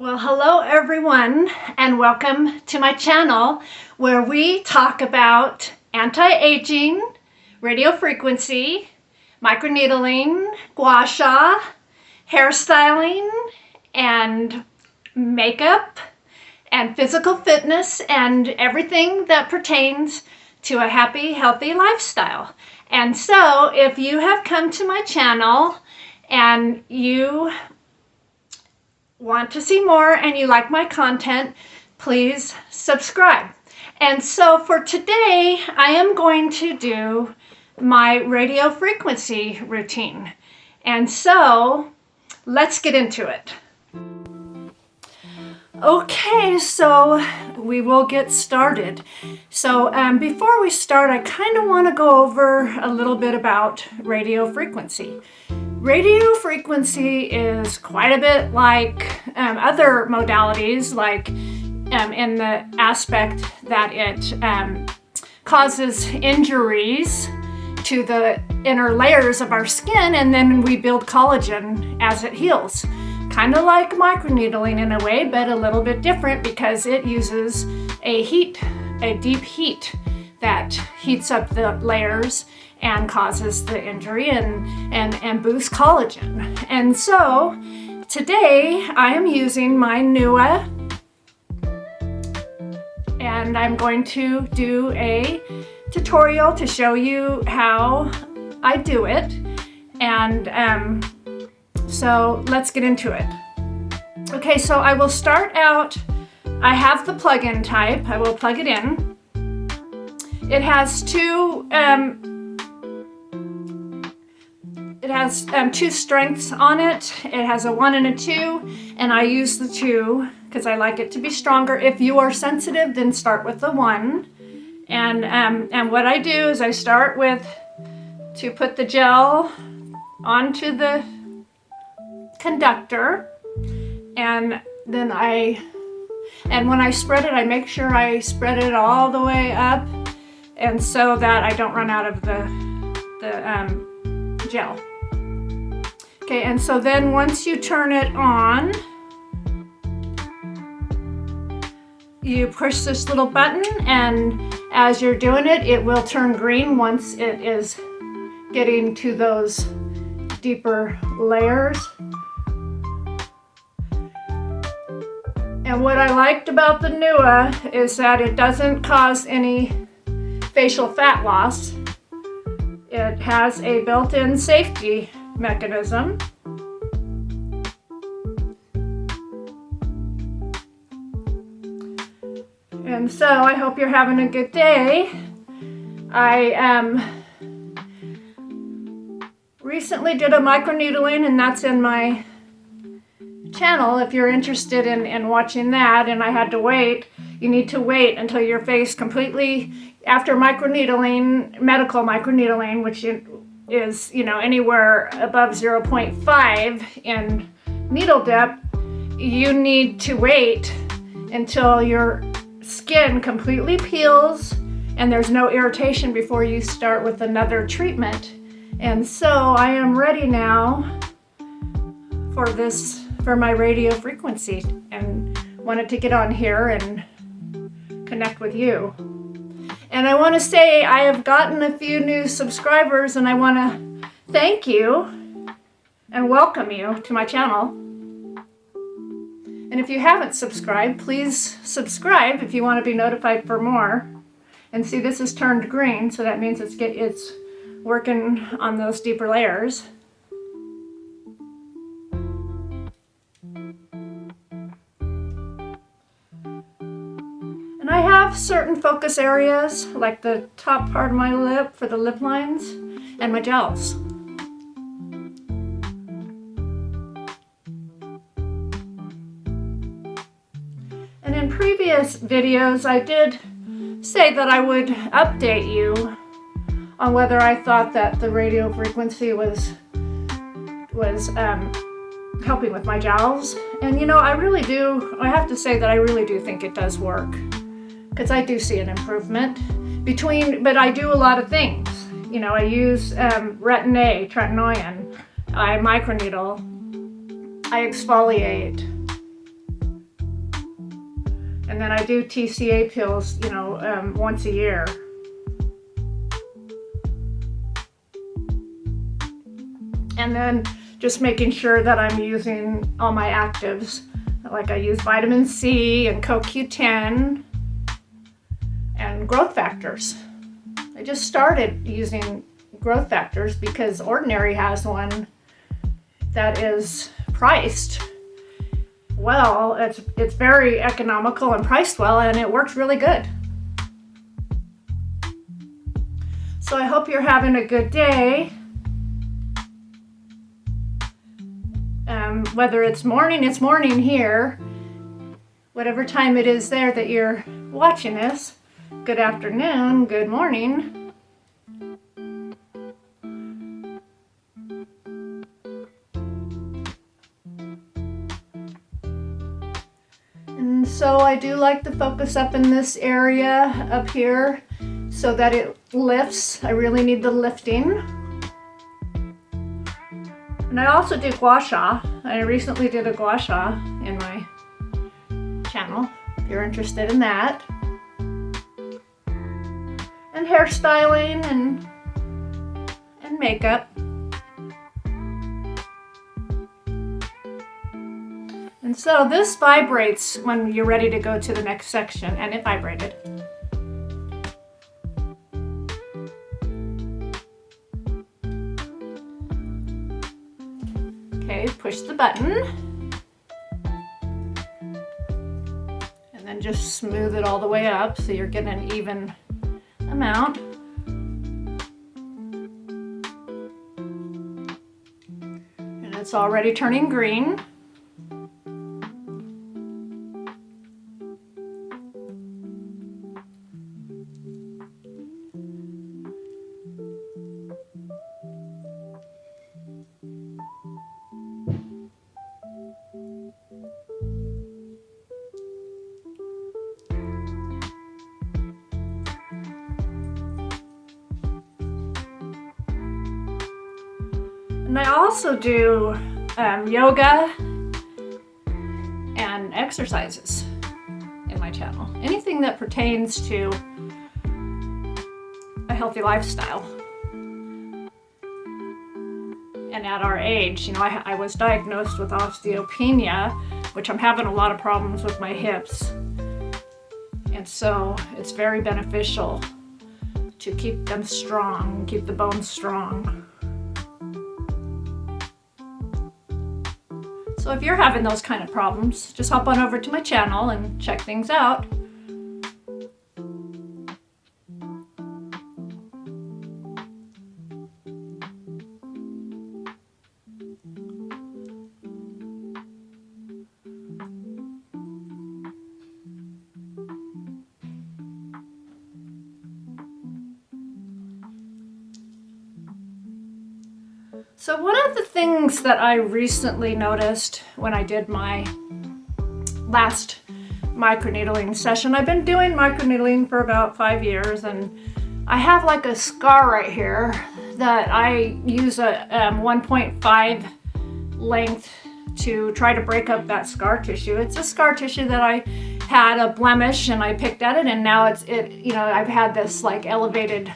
Well, hello everyone, and welcome to my channel where we talk about anti-aging, radio frequency, microneedling, gua sha, hairstyling, and makeup, and physical fitness, and everything that pertains to a happy, healthy lifestyle. And so if you have come to my channel and you want to see more and you like my content, please subscribe. And so for today, I am going to do my radio frequency routine. And so let's get into it. Okay, so we will get started. So before we start, I kind of want to go over a little bit about radio frequency. Radio frequency is quite a bit like other modalities, like in the aspect that it causes injuries to the inner layers of our skin, and then we build collagen as it heals. Kind of like microneedling in a way, but a little bit different because it uses a deep heat that heats up the layers and causes the injury and boosts collagen. And so today I am using my NUA, and I'm going to do a tutorial to show you how I do it. And so let's get into it. Okay, so I will start out, I have the plug-in type. I will plug it in. It has two strengths on it. It has a 1 and a 2, and I use the 2 because I like it to be stronger. If you are sensitive, then start with the 1. And what I do is I start with to put the gel onto the conductor, and then when I spread it, I make sure I spread it all the way up, and so that I don't run out of the gel. Okay, and so then once you turn it on, you push this little button, and as you're doing it, it will turn green once it is getting to those deeper layers. And what I liked about the NUA is that it doesn't cause any facial fat loss. It has a built-in safety mechanism. And so I hope you're having a good day. I recently did a microneedling, and that's in my channel if you're interested in watching that. And I had to wait. You need to wait until your face completely, after microneedling, medical microneedling, which is, anywhere above 0.5 in needle depth, you need to wait until your skin completely peels and there's no irritation before you start with another treatment. And so I am ready now for my radio frequency, and wanted to get on here and connect with you. And I want to say I have gotten a few new subscribers, and I want to thank you and welcome you to my channel. And if you haven't subscribed, please subscribe if you want to be notified for more. And see, this is turned green, so that means it's working on those deeper layers. And I have certain focus areas, like the top part of my lip for the lip lines, and my jowls. And in previous videos, I did say that I would update you on whether I thought that the radio frequency was helping with my jowls. And I really do, I have to say that I really do think it does work, because I do see an improvement but I do a lot of things. I use retin-A, tretinoin, I microneedle, I exfoliate, And then I do TCA pills, once a year. And then just making sure that I'm using all my actives. Like I use vitamin C and CoQ10 and growth factors. I just started using growth factors because Ordinary has one that is priced well. It's very economical and priced well, and it works really good. So I hope you're having a good day. Whether it's morning here. Whatever time it is there that you're watching this. Good afternoon, good morning. And so I do like to focus up in this area up here so that it lifts. I really need the lifting. And I also do gua sha. I recently did a gua sha in my channel, if you're interested in that. And hairstyling and makeup. And so this vibrates when you're ready to go to the next section, and it vibrated. Okay, push the button. And then just smooth it all the way up so you're getting an even amount. And it's already turning green. And I also do yoga and exercises in my channel. Anything that pertains to a healthy lifestyle. And at our age, I was diagnosed with osteopenia, which I'm having a lot of problems with my hips. And so it's very beneficial to keep them strong, keep the bones strong. So if you're having those kind of problems, just hop on over to my channel and check things out. So one of the things that I recently noticed when I did my last microneedling session, I've been doing microneedling for about 5 years, and I have like a scar right here that I use a 1.5 length to try to break up that scar tissue. It's a scar tissue that I had a blemish and I picked at it, and now I've had this like elevated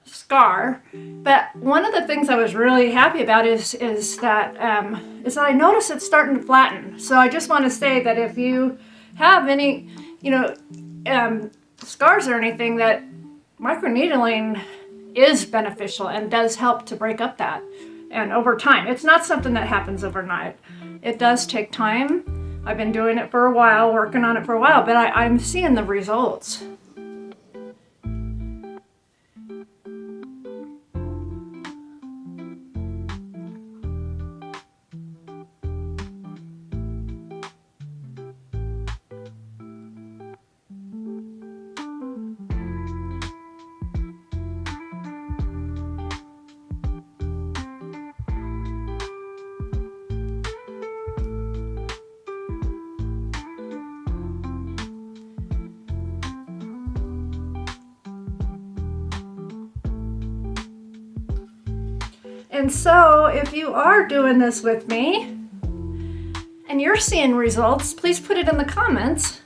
scar. But one of the things I was really happy about is that I noticed it's starting to flatten. So I just want to say that if you have any, scars or anything, that microneedling is beneficial and does help to break up that. And over time, it's not something that happens overnight. It does take time. I've been doing it for a while, working on it for a while, but I'm seeing the results. And so if you are doing this with me and you're seeing results, please put it in the comments.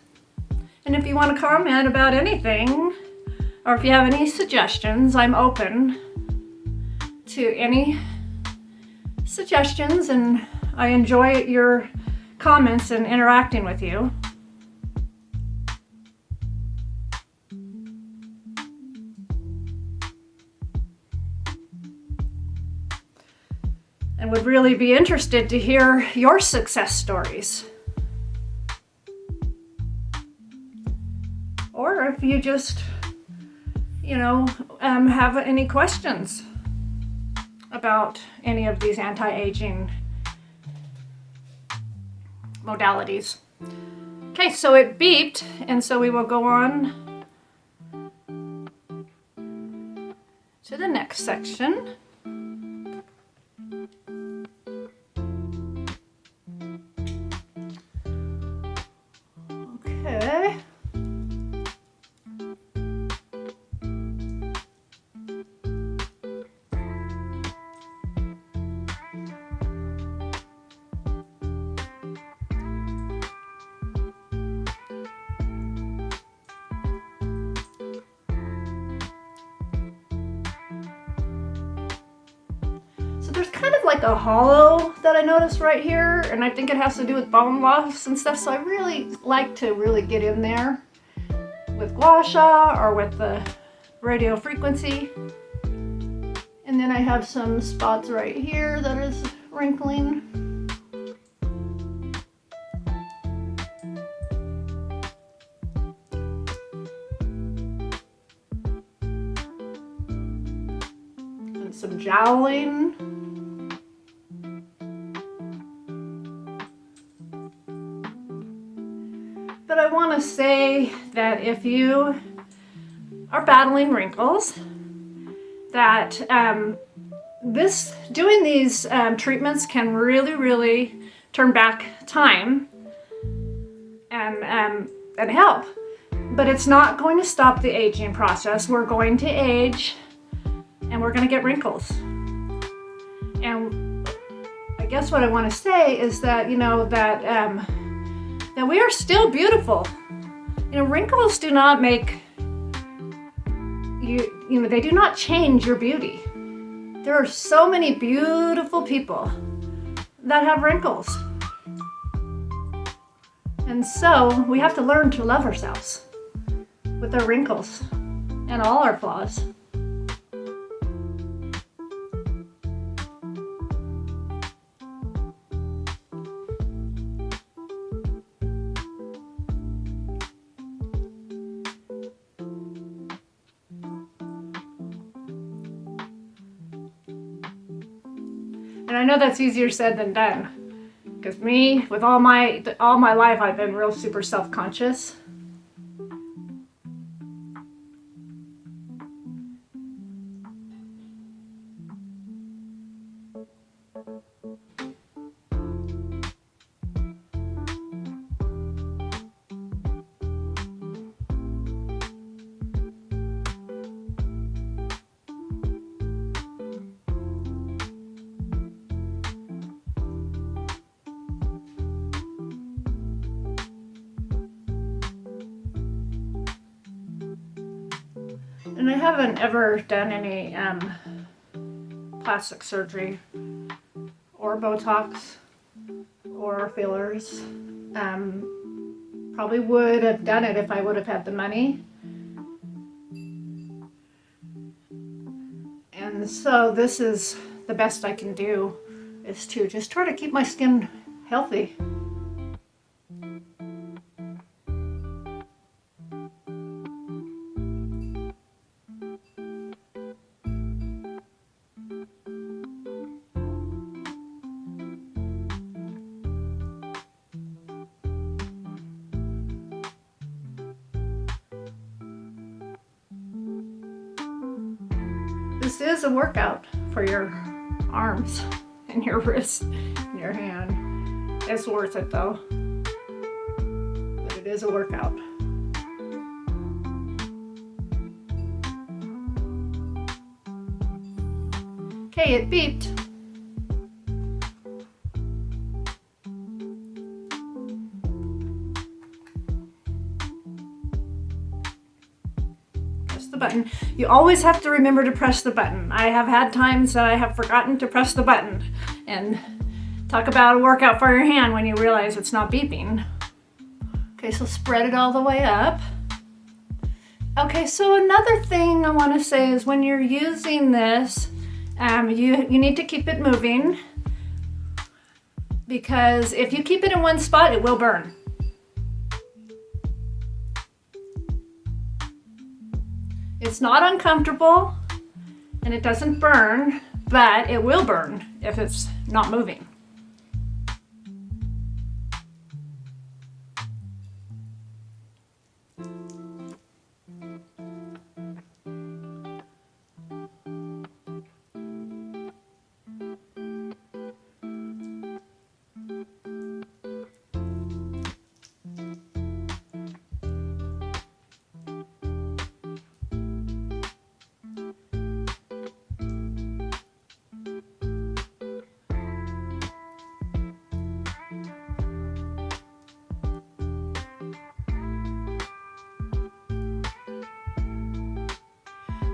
And if you want to comment about anything, or if you have any suggestions, I'm open to any suggestions, and I enjoy your comments and interacting with you. And would really be interested to hear your success stories. Or if you just, have any questions about any of these anti-aging modalities. Okay, so it beeped, and so we will go on to the next section. Okay. So there's kind of like a hollow that I noticed right here, and I think it has to do with bone loss and stuff, so I really like to really get in there with gua sha or with the radio frequency. And then I have some spots right here that is wrinkling. And some jowling. But I want to say that if you are battling wrinkles, that doing these treatments can really turn back time and help. But it's not going to stop the aging process. We're going to age, and we're going to get wrinkles. And I guess what I want to say is that that we are still beautiful. Wrinkles do not make they do not change your beauty. There are so many beautiful people that have wrinkles. And so we have to learn to love ourselves with our wrinkles and all our flaws. And I know that's easier said than done, because me, with all my life, I've been real super self-conscious. And I haven't ever done any plastic surgery or Botox or fillers. Probably would have done it if I would have had the money. And so this is the best I can do, is to just try to keep my skin healthy. This is a workout for your arms and your wrists and your hand. It's worth it though, but it is a workout. Okay, it beeped. press the button. You always have to remember to press the button. I have had times that I have forgotten to press the button, and talk about a workout for your hand when you realize it's not beeping. Okay, so spread it all the way up. Okay, so another thing I want to say is when you're using this, you need to keep it moving, because if you keep it in one spot, it will burn. It's not uncomfortable and it doesn't burn, but it will burn if it's not moving.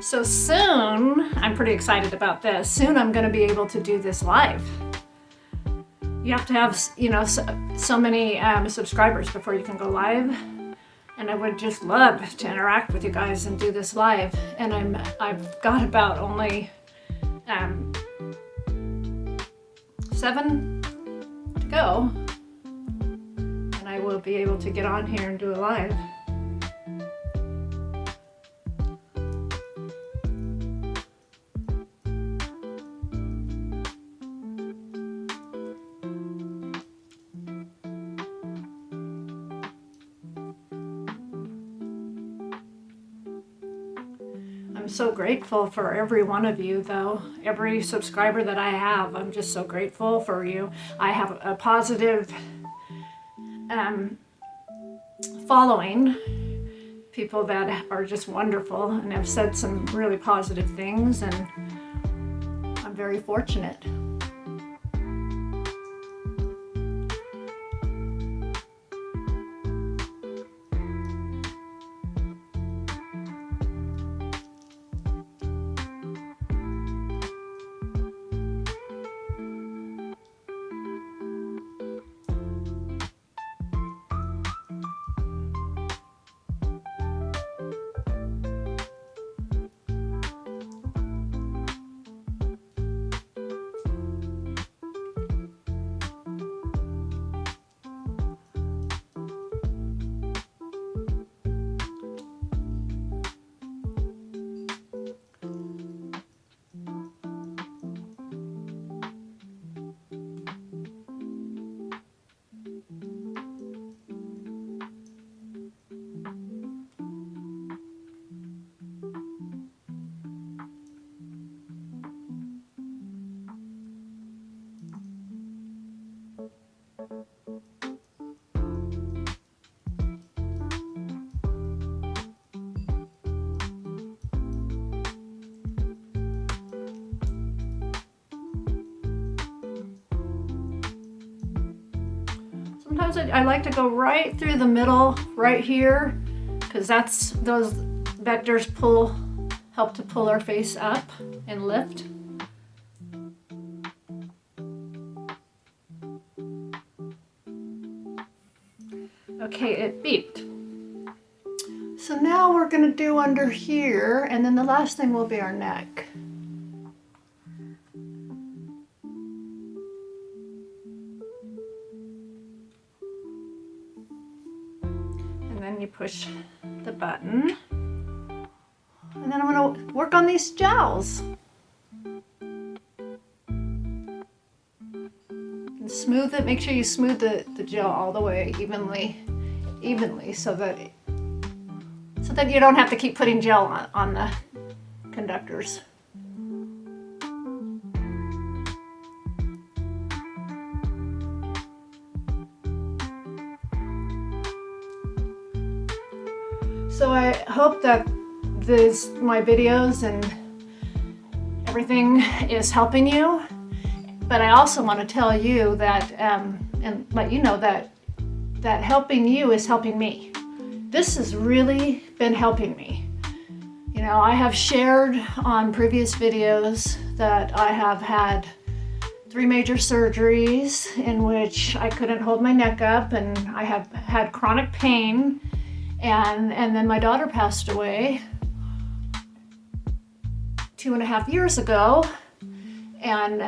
So soon, I'm pretty excited about this. Soon I'm going to be able to do this live. You have to have, so many subscribers before you can go live. And I would just love to interact with you guys and do this live. And I've got about only 7 to go. And I will be able to get on here and do it live. I'm so grateful for every one of you, though. Every subscriber that I have, I'm just so grateful for you. I have a positive following, people that are just wonderful and have said some really positive things, and I'm very fortunate. Sometimes I like to go right through the middle, right here, because those vectors help to pull our face up and lift. Okay, it beeped. So now we're going to do under here, and then the last thing will be our neck. Then you push the button, and then I'm going to work on these jowls and smooth it. Make sure you smooth the gel all the way evenly so that you don't have to keep putting gel on the conductors. So I hope that my videos and everything is helping you, but I also want to tell you that and let you know that helping you is helping me. This has really been helping me. know, I have shared on previous videos that I have had 3 major surgeries in which I couldn't hold my neck up, and I have had chronic pain, and then my daughter passed away 2.5 years ago, and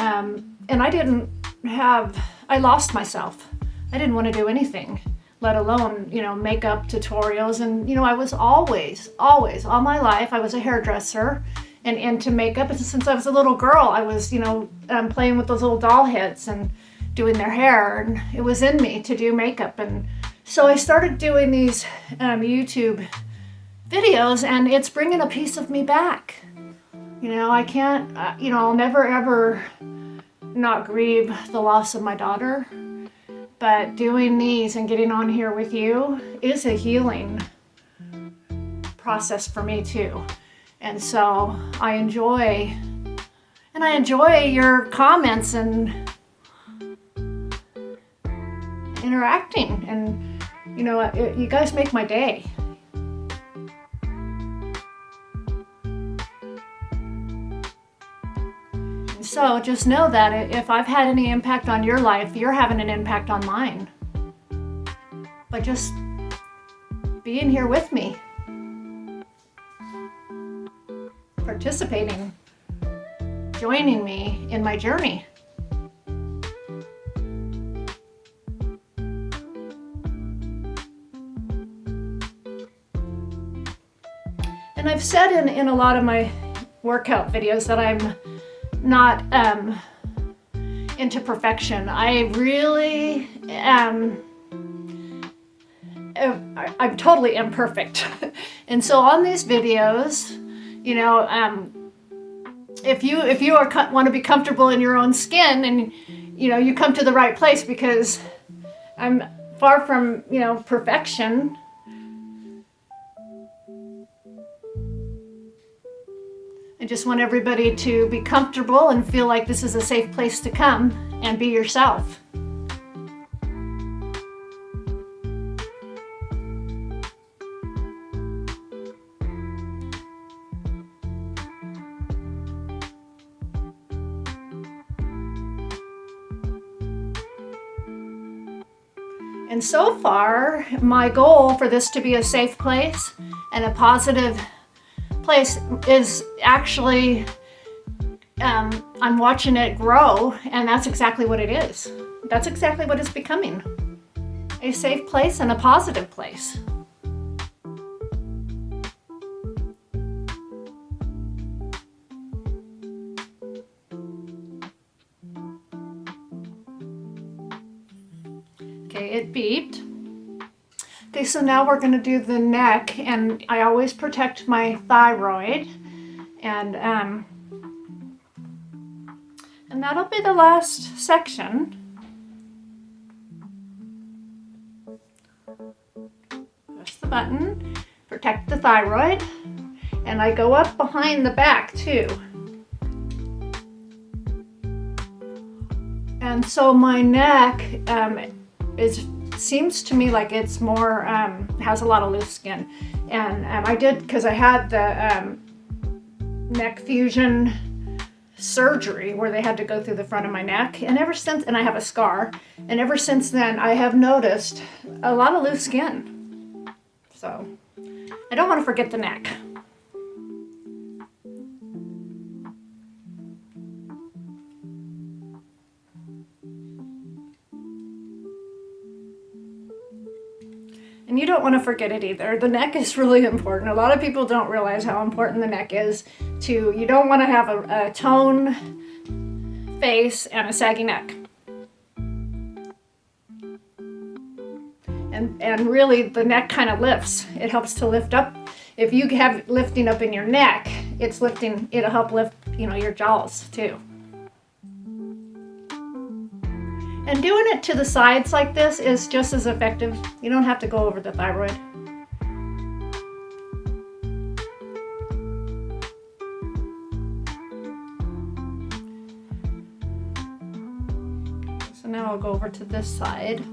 I lost myself. I didn't want to do anything, let alone, you know, makeup tutorials. And, you know, I was always, all my life, I was a hairdresser and into makeup. And since I was a little girl, I was, you know, playing with those little doll heads and doing their hair. And it was in me to do makeup. And so I started doing these YouTube videos, and it's bringing a piece of me back. You know, I can't, you know, I'll never ever not grieve the loss of my daughter. But doing these and getting on here with you is a healing process for me too. And so I enjoy your comments and interacting, and you know, you guys make my day. So just know that if I've had any impact on your life, you're having an impact on mine. By just being here with me, participating, joining me in my journey. And I've said in a lot of my workout videos that I'm not into perfection. I really am. I'm totally imperfect. And so on these videos, you know, if you want to be comfortable in your own skin, and you know, you come to the right place, because I'm far from, you know, perfection. I just want everybody to be comfortable and feel like this is a safe place to come and be yourself. And so far, my goal for this to be a safe place and a positive place is actually, I'm watching it grow, and that's exactly what it is. That's exactly what it's becoming. A safe place and a positive place. Okay, it beeped. Okay, so now we're going to do the neck, and I always protect my thyroid, and that'll be the last section. Press the button, protect the thyroid, and I go up behind the back too. And so my neck seems to me like it's more, has a lot of loose skin. And I did, because I had the neck fusion surgery where they had to go through the front of my neck. And ever since, and I have a scar, and ever since then I have noticed a lot of loose skin. So I don't want to forget the neck. And you don't want to forget it either. The neck is really important. A lot of people don't realize how important the neck is to, you don't want to have a toned face and a saggy neck. And really the neck kind of lifts. It helps to lift up. If you have lifting up in your neck, it'll help lift, you know, your jowls too. And doing it to the sides like this is just as effective. You don't have to go over the thyroid. So now I'll go over to this side.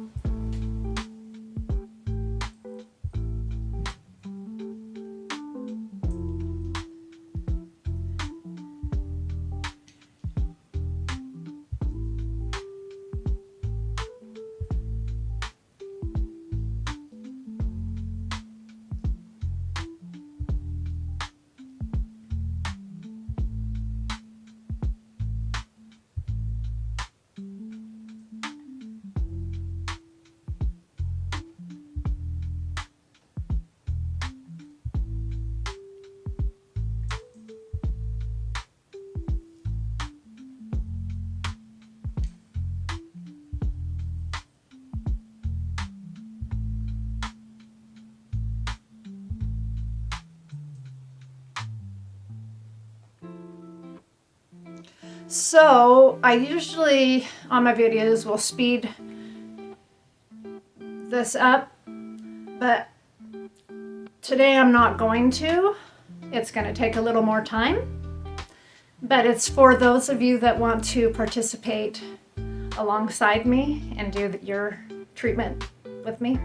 So I usually on my videos will speed this up, but today I'm not going to. It's going to take a little more time, but it's for those of you that want to participate alongside me and do your treatment with me.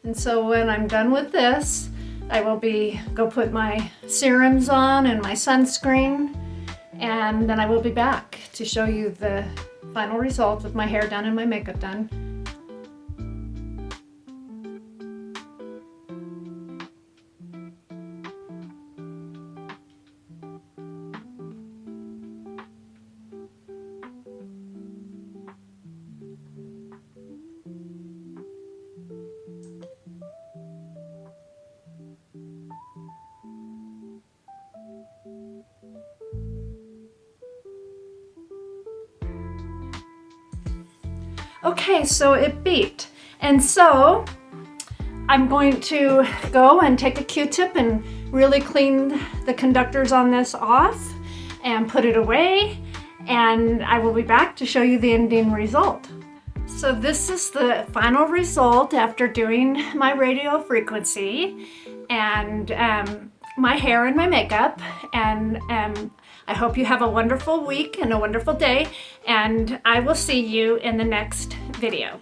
And so when I'm done with this, I will go put my serums on and my sunscreen, and then I will be back to show you the final result with my hair done and my makeup done. Okay, so it beat. And so I'm going to go and take a Q-tip and really clean the conductors on this off and put it away. And I will be back to show you the ending result. So this is the final result after doing my radio frequency and my hair and my makeup. And I hope you have a wonderful week and a wonderful day, and I will see you in the next video.